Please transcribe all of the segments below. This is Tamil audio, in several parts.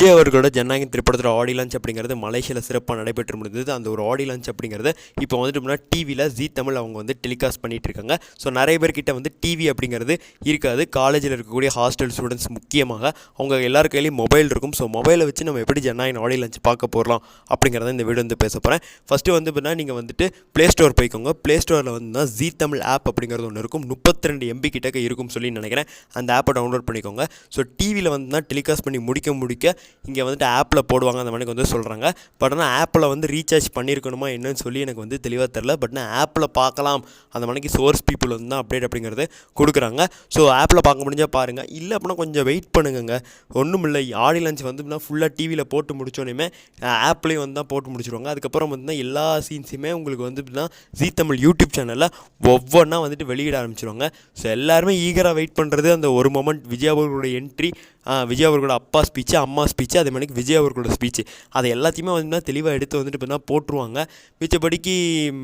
விஜய் அவர்களோட ஜனநாயகன் திரைப்படத்தோட ஆடியோ லான்ச் அப்படிங்கிறது மலேசியாவில் சிறப்பாக நடைபெற்று முடிந்தது. அந்த ஒரு ஆடியோ லான்ச் அப்படிங்கிறது இப்போ வந்துட்டு டிவியில் ஜீ தமிழ் அவங்க வந்து டெலிகாஸ்ட் பண்ணிகிட்டு இருக்காங்க. ஸோ நிறைய பேர்கிட்ட வந்து டிவி அப்படிங்கிறது இருக்காது. காலேஜில் இருக்கக்கூடிய ஹாஸ்டல் ஸ்டூடெண்ட்ஸ் முக்கியமாக அவங்க எல்லார் கையிலையும் மொபைல் இருக்கும். ஸோ மொபைலை வச்சு நம்ம எப்படி ஜனநாயகன் ஆடியோ லான்ச் பார்க்க போகலாம் அப்படிங்கிறத இந்த வீடியோ வந்து பேச போகிறேன். ஃபஸ்ட்டு வந்து பார்த்தீங்கன்னா நீங்கள் வந்துட்டு ப்ளே ஸ்டோர் போய்க்கோங்க. ப்ளே ஸ்டோரில் வந்து ஜீ தமிழ் ஆப் அப்படிங்கிறது ஒன்று இருக்கும். 32 MB கிட்டக்க இருக்கும்னு சொல்லி நினைக்கிறேன். அந்த ஆப்பை டவுன்லோட் பண்ணிக்கோங்க. ஸோ டிவியில் வந்து டெலிகாஸ்ட் பண்ணி முடிக்க இங்கே வந்துட்டு ஆப்பில் போடுவாங்க அந்த மாதிரி வந்து சொல்கிறாங்க. பட் ஆனால் ஆப்பில் வந்து ரீசார்ஜ் பண்ணியிருக்கணுமா என்னன்னு சொல்லி எனக்கு வந்து தெளிவாக தெரில. பட் நான் ஆப்பில் பார்க்கலாம் அந்த மணிக்கு சோர்ஸ் பீப்புள் வந்து தான் அப்டேட் அப்படிங்கிறது கொடுக்குறாங்க. ஸோ ஆப்பில் பார்க்க முடிஞ்சால் பாருங்கள். இல்லை அப்படின்னா கொஞ்சம் வெயிட் பண்ணுங்க. ஒன்றும் இல்லை, ஆடியோ லான்ச் வந்து ஃபுல்லாக டிவியில் போட்டு முடிச்சோன்னே ஆப்லேயும் வந்து தான் போட்டு முடிச்சிடுவாங்க. அதுக்கப்புறம் வந்து எல்லா சீன்ஸுமே உங்களுக்கு வந்து ஜீ தமிழ் யூடியூப் சேனலில் ஒவ்வொன்றா வந்துட்டு வெளியிட ஆரம்பிச்சிடுவாங்க. ஸோ எல்லாருமே ஈகராக வெயிட் பண்ணுறது அந்த ஒரு மொமெண்ட், விஜய் அவர்களோட என்ட்ரி, விஜய் அவர்களோட அப்பா ஸ்பீச்சு, அம்மா ஸ்பீச்சு, அதே மாதிரி விஜய் அவர்களோட ஸ்பீச்சு, அதை எல்லாத்தையுமே வந்து தெளிவாக எடுத்து வந்துட்டு பார்த்தீங்கன்னா போட்டுருவாங்க. மிச்சப்படிக்கு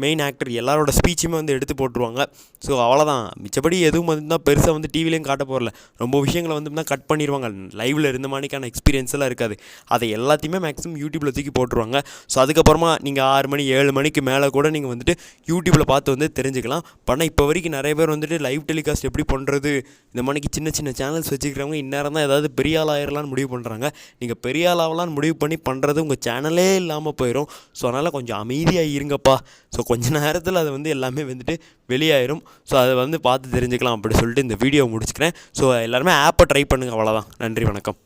மெயின் ஆக்டர் எல்லாரோட ஸ்பீச்சுமே வந்து எடுத்து போட்டுருவாங்க. ஸோ அவ்வளோதான். மிச்சப்படி எதுவும் வந்து பெருசாக வந்து டிவிலையும் காட்ட போகிறல. ரொம்ப விஷயங்களை வந்து கட் பண்ணிடுவாங்க. லைவில் இருந்த மாதிரிக்கான எக்ஸ்பீரியன்ஸ் எல்லாம் இருக்காது. அதை எல்லாத்தையுமே மேக்ஸிமம் யூடியூப்பில் தூக்கி போட்டுருவாங்க. ஸோ அதுக்கப்புறமா நீங்கள் 6 மணி 7 மணிக்கு மேலே கூட நீங்கள் வந்துட்டு யூடியூப்பில் பார்த்து வந்து தெரிஞ்சுக்கலாம். ஆனால் இப்போ வரைக்கும் நிறைய பேர் வந்துட்டு லைவ் டெலிகாஸ்ட் எப்படி பண்ணுறது, இந்த மணிக்கு சின்ன சின்ன சேனல்ஸ் வச்சுக்கிறவங்க இந்நேரம் தான் ஏதாவது பெரிய ஆள் ஆயிரலான்னு முடிவு பண்ணுறாங்க. நீங்கள் பெரிய ஆளாகலான்னு முடிவு பண்ணி பண்ணுறது உங்கள் சேனலே இல்லாமல் போயிடும். ஸோ அதனால் கொஞ்சம் அமைதியாக இருங்கப்பா. ஸோ கொஞ்ச நேரத்தில் அது வந்து எல்லாமே வந்துட்டு வெளியாயிரும். ஸோ அதை வந்து பார்த்து தெரிஞ்சுக்கலாம் அப்படி சொல்லிட்டு இந்த வீடியோ முடிச்சுக்கிறேன். ஸோ எல்லாருமே ஆப்பை ட்ரை பண்ணுங்கள். அவ்வளோதான். நன்றி, வணக்கம்.